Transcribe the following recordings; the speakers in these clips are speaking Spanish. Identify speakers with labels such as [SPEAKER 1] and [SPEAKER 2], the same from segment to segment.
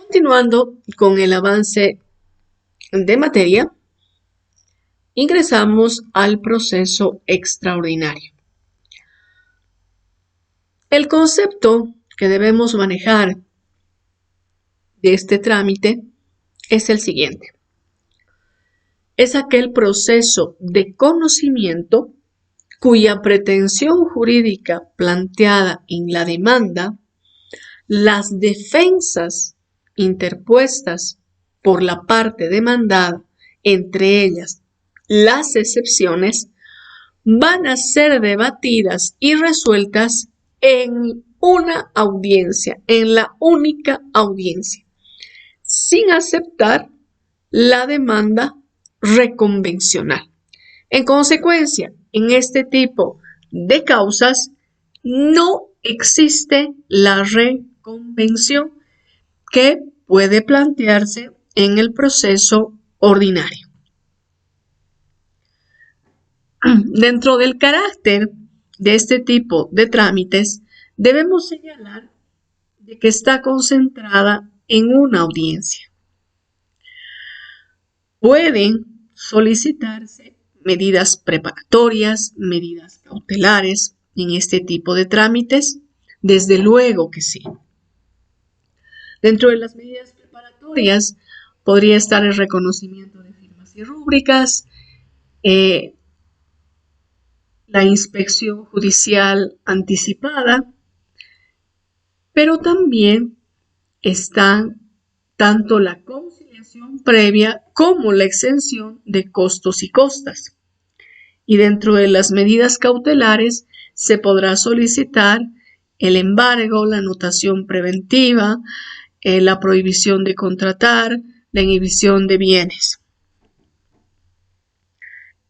[SPEAKER 1] Continuando con el avance de materia, ingresamos al proceso extraordinario. El concepto que debemos manejar de este trámite es el siguiente. Es aquel proceso de conocimiento cuya pretensión jurídica planteada en la demanda, las defensas interpuestas por la parte demandada, entre ellas las excepciones, van a ser debatidas y resueltas en una audiencia, en la única audiencia, sin aceptar la demanda reconvencional. En consecuencia, en este tipo de causas no existe la reconvención que puede plantearse en el proceso ordinario. Dentro del carácter de este tipo de trámites, debemos señalar de que está concentrada en una audiencia. Pueden solicitarse medidas preparatorias, medidas cautelares en este tipo de trámites, desde luego que sí. Dentro de las medidas preparatorias podría estar el reconocimiento de firmas y rúbricas, la inspección judicial anticipada, pero también están tanto la conciliación previa como la exención de costos y costas. Y dentro de las medidas cautelares se podrá solicitar el embargo, la anotación preventiva, la prohibición de contratar, la inhibición de bienes.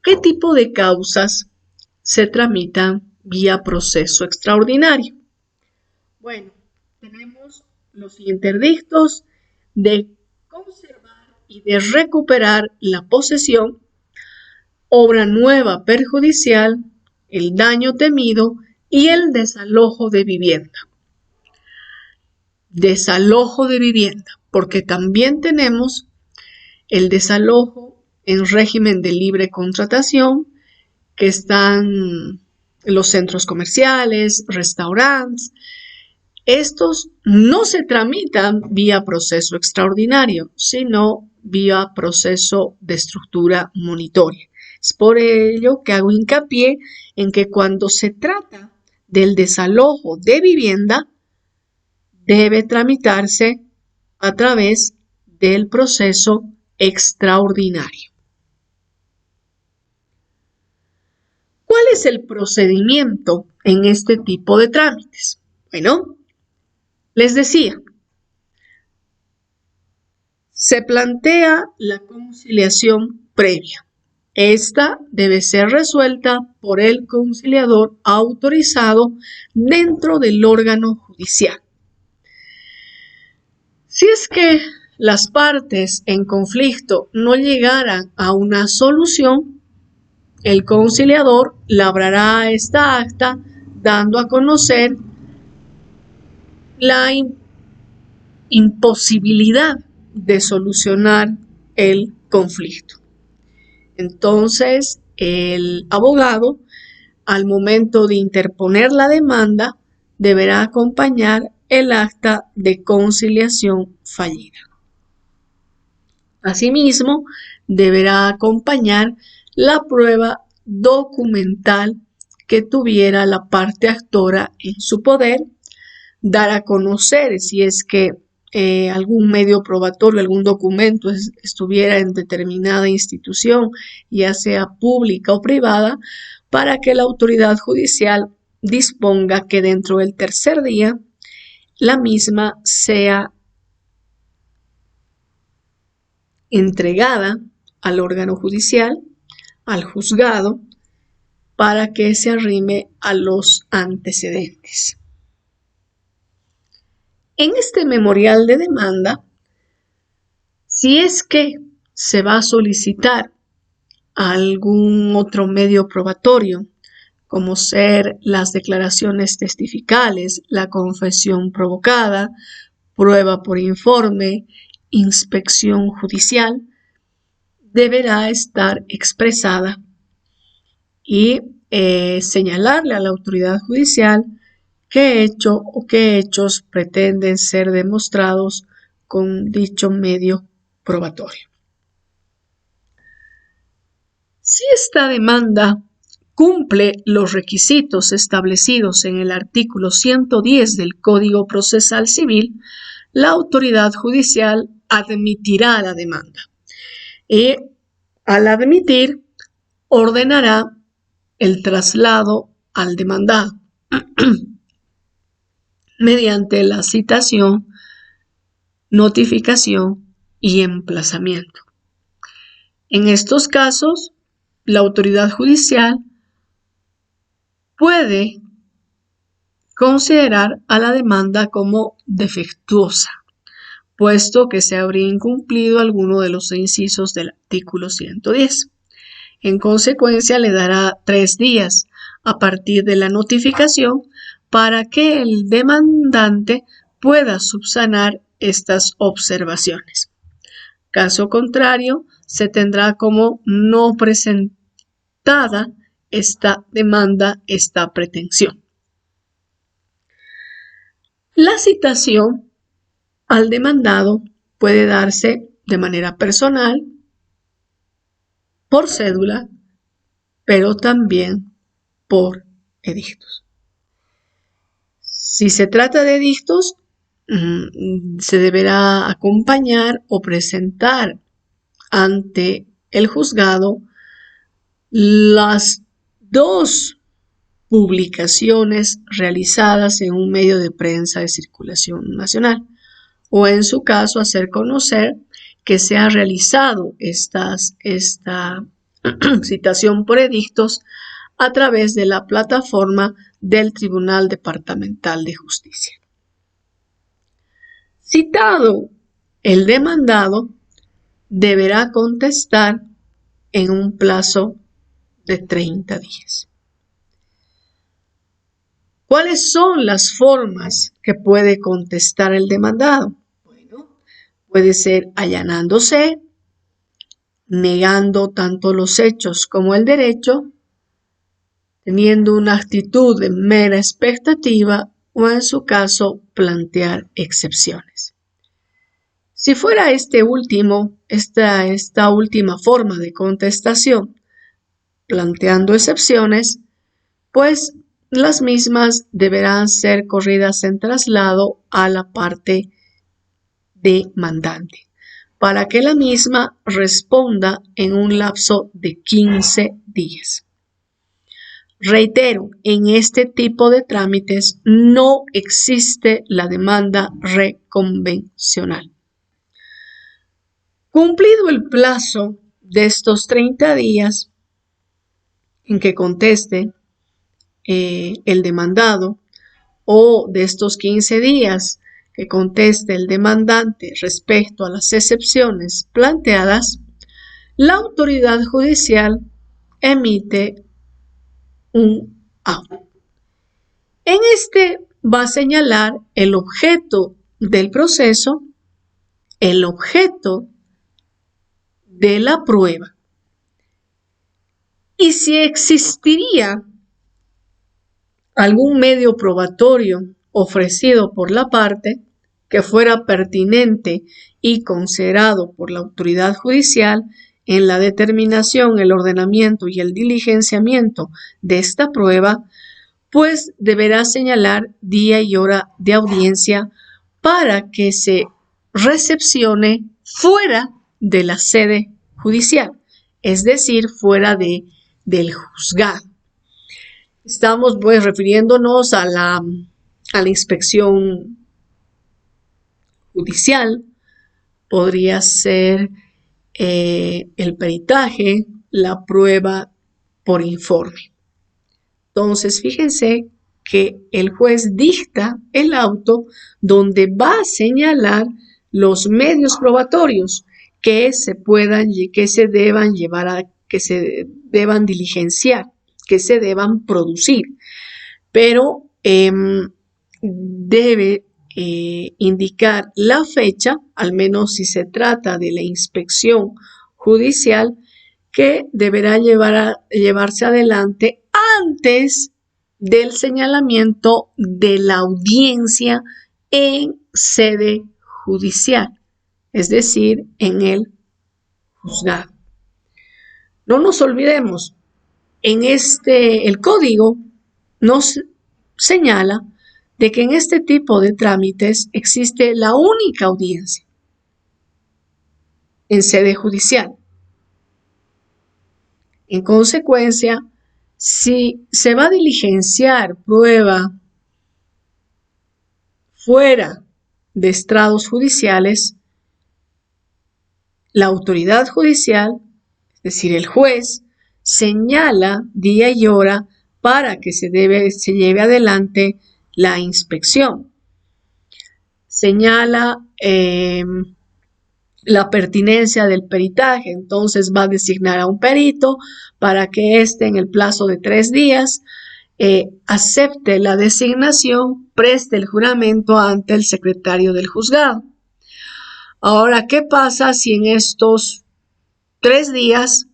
[SPEAKER 1] ¿Qué tipo de causas se tramitan vía proceso extraordinario? Bueno, tenemos los interdictos de conservar y de recuperar la posesión, obra nueva perjudicial, el daño temido y el desalojo de vivienda. Desalojo de vivienda, porque también tenemos el desalojo en régimen de libre contratación, que están los centros comerciales, restaurantes. Estos no se tramitan vía proceso extraordinario, sino vía proceso de estructura monitoria. Es por ello que hago hincapié en que cuando se trata del desalojo de vivienda, debe tramitarse a través del proceso extraordinario. ¿Cuál es el procedimiento en este tipo de trámites? Bueno, les decía, se plantea la conciliación previa. Esta debe ser resuelta por el conciliador autorizado dentro del órgano judicial. Si es que las partes en conflicto no llegaran a una solución, el conciliador labrará esta acta dando a conocer la imposibilidad de solucionar el conflicto. Entonces, el abogado, al momento de interponer la demanda, deberá acompañar el acta de conciliación fallida. Asimismo, deberá acompañar la prueba documental que tuviera la parte actora en su poder, dar a conocer si es que algún medio probatorio, algún documento estuviera en determinada institución, ya sea pública o privada, para que la autoridad judicial disponga que dentro del tercer día la misma sea entregada al órgano judicial, al juzgado, para que se arrime a los antecedentes. En este memorial de demanda, si es que se va a solicitar algún otro medio probatorio, como ser las declaraciones testificales, la confesión provocada, prueba por informe, inspección judicial, deberá estar expresada y señalarle a la autoridad judicial qué hecho o qué hechos pretenden ser demostrados con dicho medio probatorio. Si esta demanda cumple los requisitos establecidos en el artículo 110 del Código Procesal Civil, la autoridad judicial admitirá la demanda y al admitir ordenará el traslado al demandado mediante la citación, notificación y emplazamiento. En estos casos, la autoridad judicial puede considerar a la demanda como defectuosa, puesto que se habría incumplido alguno de los incisos del artículo 110. En consecuencia, le dará 3 días a partir de la notificación para que el demandante pueda subsanar estas observaciones. Caso contrario, se tendrá como no presentada esta demanda, esta pretensión. La citación al demandado puede darse de manera personal, por cédula, pero también por edictos. Si se trata de edictos, se deberá acompañar o presentar ante el juzgado las 2 publicaciones realizadas en un medio de prensa de circulación nacional, o en su caso hacer conocer que se ha realizado esta citación por edictos a través de la plataforma del Tribunal Departamental de Justicia. Citado el demandado, deberá contestar en un plazo de 30 días. ¿Cuáles son las formas que puede contestar el demandado? Bueno, puede ser allanándose, negando tanto los hechos como el derecho, teniendo una actitud de mera expectativa o, en su caso, plantear excepciones. Si fuera esta última forma de contestación, planteando excepciones, pues las mismas deberán ser corridas en traslado a la parte demandante, para que la misma responda en un lapso de 15 días. Reitero, en este tipo de trámites no existe la demanda reconvencional. Cumplido el plazo de estos 30 días en que conteste el demandado, o de estos 15 días que conteste el demandante respecto a las excepciones planteadas, la autoridad judicial emite un auto. En este va a señalar el objeto del proceso, el objeto de la prueba y si existiría algún medio probatorio ofrecido por la parte que fuera pertinente y considerado por la autoridad judicial en la determinación, el ordenamiento y el diligenciamiento de esta prueba, pues deberá señalar día y hora de audiencia para que se recepcione fuera de la sede judicial, es decir, fuera del juzgado. Estamos pues refiriéndonos a la inspección judicial, podría ser el peritaje, la prueba por informe. Entonces, fíjense que el juez dicta el auto donde va a señalar los medios probatorios que se deban diligenciar, que se deban producir, pero debe indicar la fecha, al menos si se trata de la inspección judicial, que deberá llevarse adelante antes del señalamiento de la audiencia en sede judicial, es decir, en el juzgado. No nos olvidemos, el código nos señala de que en este tipo de trámites existe la única audiencia en sede judicial. En consecuencia, si se va a diligenciar prueba fuera de estrados judiciales, la autoridad judicial, es decir, el juez, señala día y hora para que se lleve adelante la inspección. Señala la pertinencia del peritaje, entonces va a designar a un perito para que éste en el plazo de 3 días acepte la designación, preste el juramento ante el secretario del juzgado. Ahora, ¿qué pasa si en estos 3 días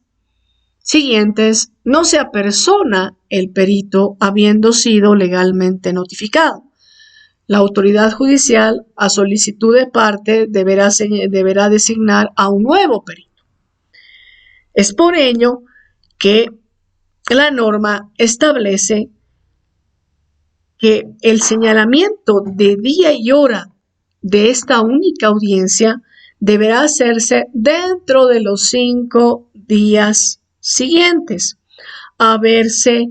[SPEAKER 1] siguientes no se apersona el perito habiendo sido legalmente notificado? La autoridad judicial, a solicitud de parte, deberá designar a un nuevo perito. Es por ello que la norma establece que el señalamiento de día y hora de esta única audiencia deberá hacerse dentro de los 5 días siguientes a haberse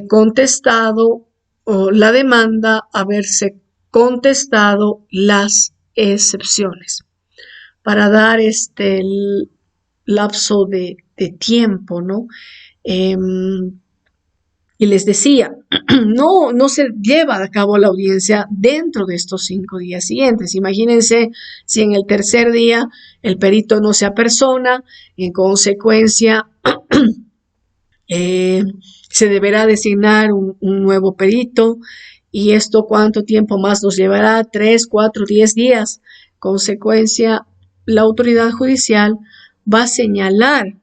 [SPEAKER 1] contestado la demanda, haberse contestado las excepciones, para dar el lapso de tiempo, ¿no? Y les decía, no se lleva a cabo la audiencia dentro de estos 5 días siguientes. Imagínense si en el tercer día el perito no se apersona, en consecuencia se deberá designar un nuevo perito, y esto ¿cuánto tiempo más nos llevará? 3, 4, 10 días. Consecuencia, la autoridad judicial va a señalar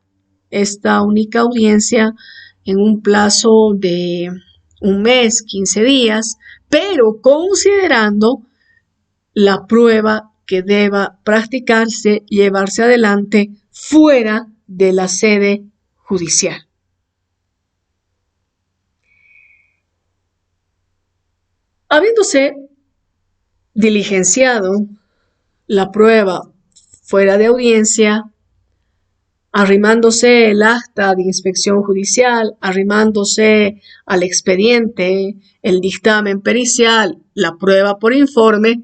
[SPEAKER 1] esta única audiencia en un plazo de 1 mes, 15 días, pero considerando la prueba que deba practicarse, llevarse adelante fuera de la sede judicial. Habiéndose diligenciado la prueba fuera de audiencia, arrimándose el acta de inspección judicial, arrimándose al expediente, el dictamen pericial, la prueba por informe,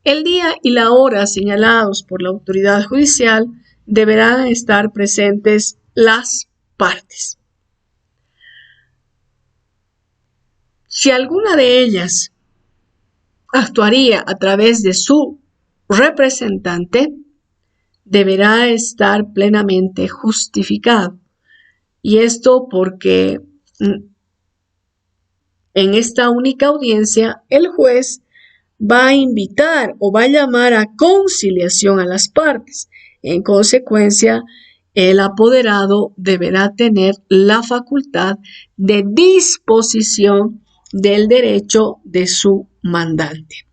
[SPEAKER 1] el día y la hora señalados por la autoridad judicial deberán estar presentes las partes. Si alguna de ellas actuaría a través de su representante, deberá estar plenamente justificado. Y esto porque en esta única audiencia el juez va a invitar o va a llamar a conciliación a las partes. En consecuencia, el apoderado deberá tener la facultad de disposición del derecho de su mandante.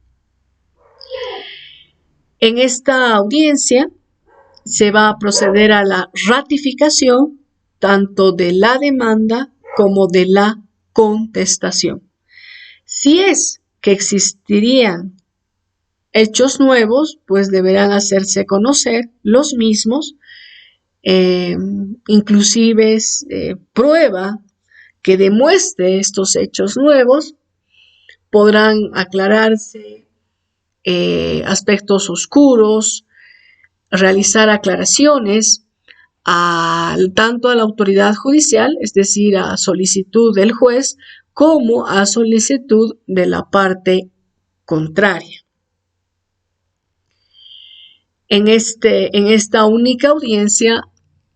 [SPEAKER 1] En esta audiencia se va a proceder a la ratificación tanto de la demanda como de la contestación. Si es que existirían hechos nuevos, pues deberán hacerse conocer los mismos, inclusive prueba que demuestre estos hechos nuevos. Podrán aclararse aspectos oscuros, realizar aclaraciones tanto a la autoridad judicial, es decir, a solicitud del juez, como a solicitud de la parte contraria. En esta única audiencia,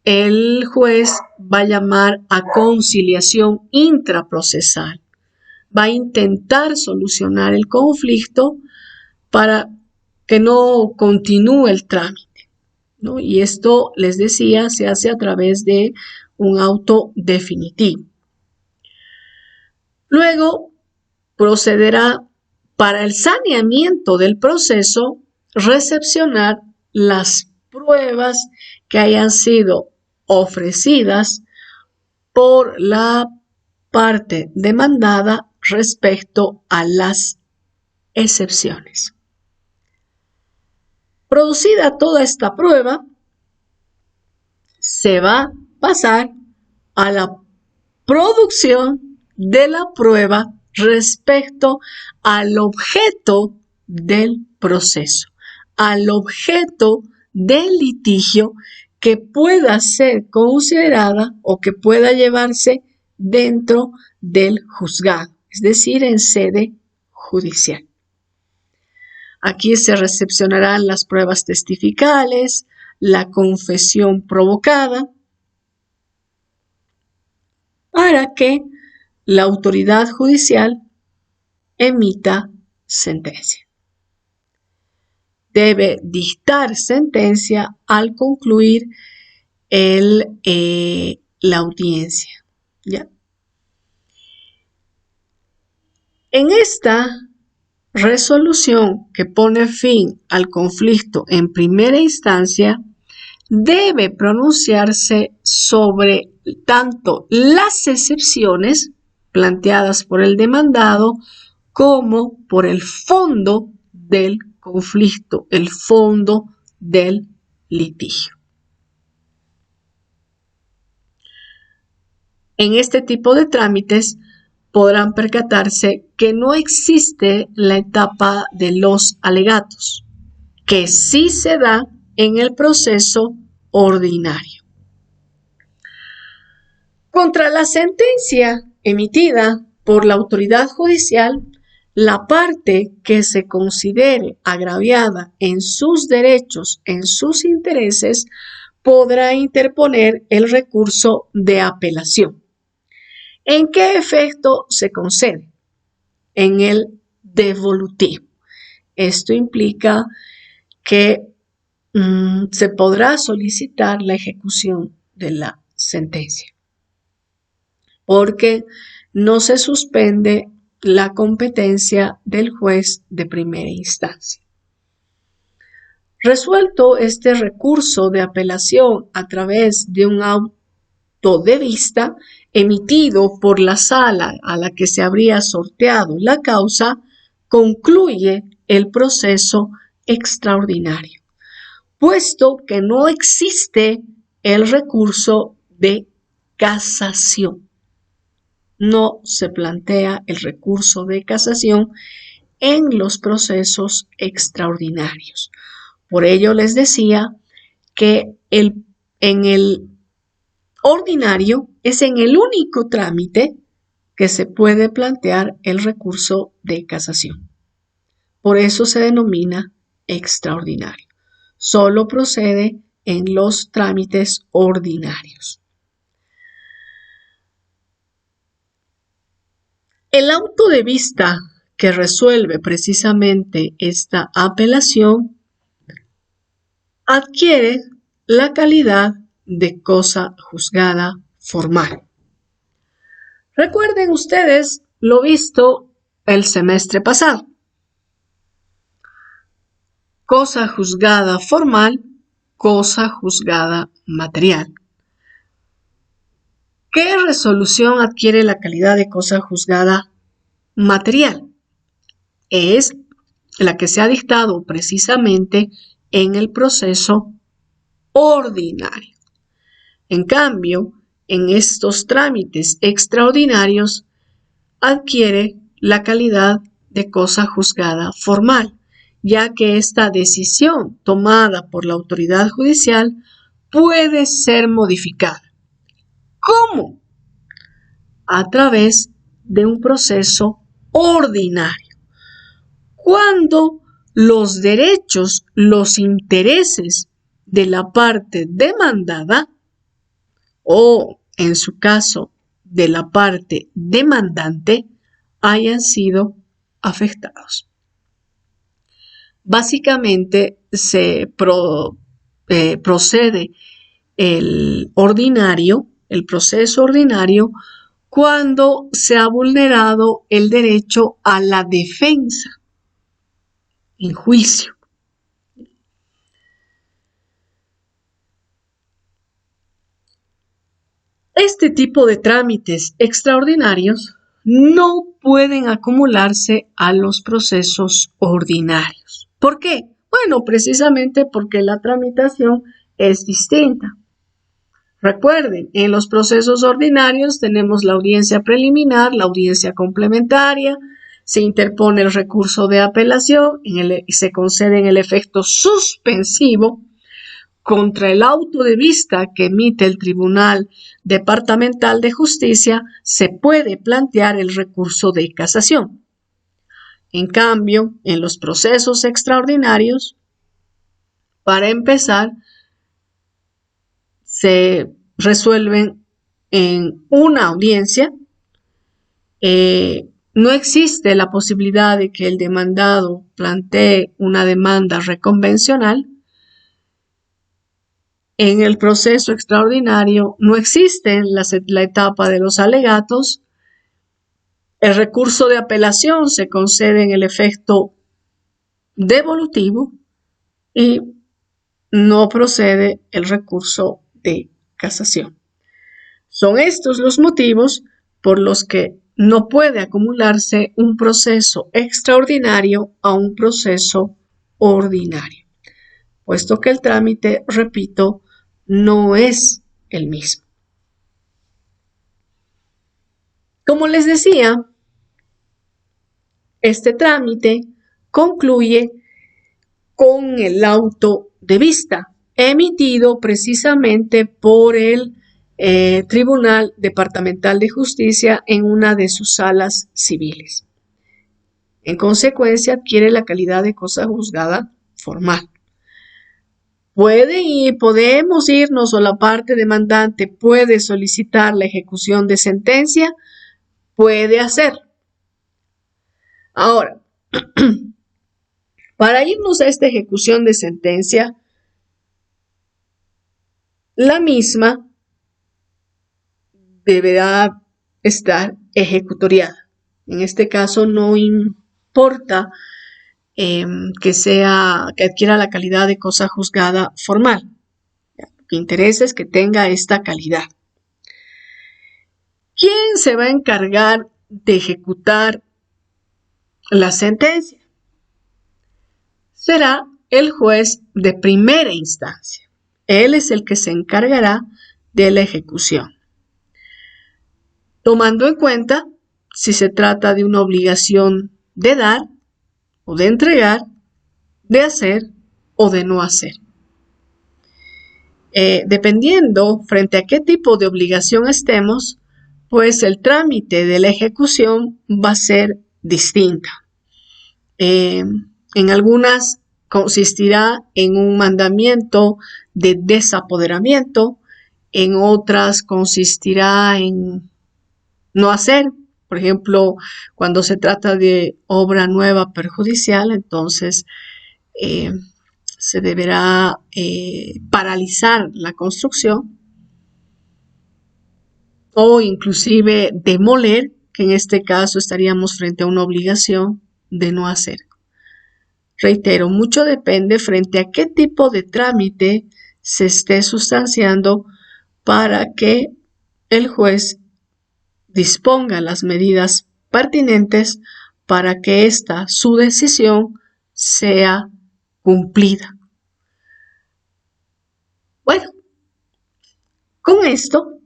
[SPEAKER 1] el juez va a llamar a conciliación intraprocesal. Va a intentar solucionar el conflicto para que no continúe el trámite, ¿no? Y esto, les decía, se hace a través de un auto definitivo. Luego procederá para el saneamiento del proceso recepcionar las pruebas que hayan sido ofrecidas por la parte demandada respecto a las excepciones. Producida toda esta prueba, se va a pasar a la producción de la prueba respecto al objeto del proceso, al objeto del litigio que pueda ser considerada o que pueda llevarse dentro del juzgado, es decir, en sede judicial. Aquí se recepcionarán las pruebas testificales, la confesión provocada, para que la autoridad judicial emita sentencia. Debe dictar sentencia al concluir la audiencia, ¿ya? En esta resolución que pone fin al conflicto en primera instancia, debe pronunciarse sobre tanto las excepciones planteadas por el demandado como por el fondo del conflicto, el fondo del litigio. En este tipo de trámites podrán percatarse que no existe la etapa de los alegatos, que sí se da en el proceso ordinario. Contra la sentencia emitida por la autoridad judicial, la parte que se considere agraviada en sus derechos, en sus intereses, podrá interponer el recurso de apelación. ¿En qué efecto se concede? En el devolutivo. Esto implica que se podrá solicitar la ejecución de la sentencia, porque no se suspende la competencia del juez de primera instancia. Resuelto este recurso de apelación a través de un auto de vista emitido por la sala a la que se habría sorteado la causa, concluye el proceso extraordinario, puesto que no existe el recurso de casación. No se plantea el recurso de casación en los procesos extraordinarios. Por ello les decía que en el ordinario es en el único trámite que se puede plantear el recurso de casación. Por eso se denomina extraordinario. Solo procede en los trámites ordinarios. El auto de vista que resuelve precisamente esta apelación adquiere la calidad de cosa juzgada formal. Recuerden ustedes lo visto el semestre pasado. Cosa juzgada formal, cosa juzgada material. ¿Qué resolución adquiere la calidad de cosa juzgada material? Es la que se ha dictado precisamente en el proceso ordinario. En cambio, en estos trámites extraordinarios adquiere la calidad de cosa juzgada formal, ya que esta decisión tomada por la autoridad judicial puede ser modificada. ¿Cómo? A través de un proceso ordinario. Cuando los derechos, los intereses de la parte demandada, o en su caso de la parte demandante, hayan sido afectados. básicamente se procede el proceso ordinario, cuando se ha vulnerado el derecho a la defensa en juicio. Este tipo de trámites extraordinarios no pueden acumularse a los procesos ordinarios. ¿Por qué? Bueno, precisamente porque la tramitación es distinta. Recuerden, en los procesos ordinarios tenemos la audiencia preliminar, la audiencia complementaria, se interpone el recurso de apelación y se concede en el efecto suspensivo contra el auto de vista que emite el Tribunal Departamental de Justicia, se puede plantear el recurso de casación. En cambio, en los procesos extraordinarios, para empezar, se resuelven en una audiencia. No existe la posibilidad de que el demandado plantee una demanda reconvencional. En el proceso extraordinario no existe la etapa de los alegatos. El recurso de apelación se concede en el efecto devolutivo y no procede el recurso de casación. Son estos los motivos por los que no puede acumularse un proceso extraordinario a un proceso ordinario, puesto que el trámite, repito, no es el mismo. Como les decía, este trámite concluye con el auto de vista emitido precisamente por el Tribunal Departamental de Justicia en una de sus salas civiles. En consecuencia, adquiere la calidad de cosa juzgada formal. Podemos irnos, o la parte demandante puede solicitar la ejecución de sentencia, puede hacer. Ahora, para irnos a esta ejecución de sentencia, la misma deberá estar ejecutoriada. En este caso no importa que adquiera la calidad de cosa juzgada formal. Lo que interesa es que tenga esta calidad. ¿Quién se va a encargar de ejecutar la sentencia? Será el juez de primera instancia. Él es el que se encargará de la ejecución, tomando en cuenta si se trata de una obligación de dar o de entregar, de hacer o de no hacer. Dependiendo frente a qué tipo de obligación estemos, pues el trámite de la ejecución va a ser distinta. En algunas consistirá en un mandamiento de desapoderamiento, en otras consistirá en no hacer. Por ejemplo, cuando se trata de obra nueva perjudicial, entonces se deberá paralizar la construcción o inclusive demoler, que en este caso estaríamos frente a una obligación de no hacer. Reitero, mucho depende frente a qué tipo de trámite se esté sustanciando para que el juez disponga las medidas pertinentes para que su decisión sea cumplida. Bueno, con esto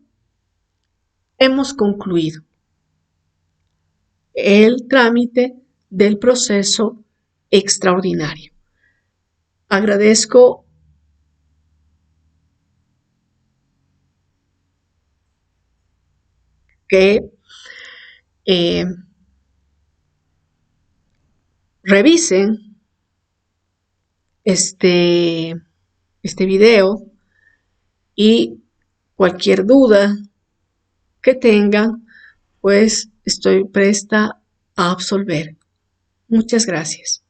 [SPEAKER 1] hemos concluido el trámite del proceso extraordinario. Agradezco que revisen este video y cualquier duda que tengan, pues estoy presta a absolver. Muchas gracias.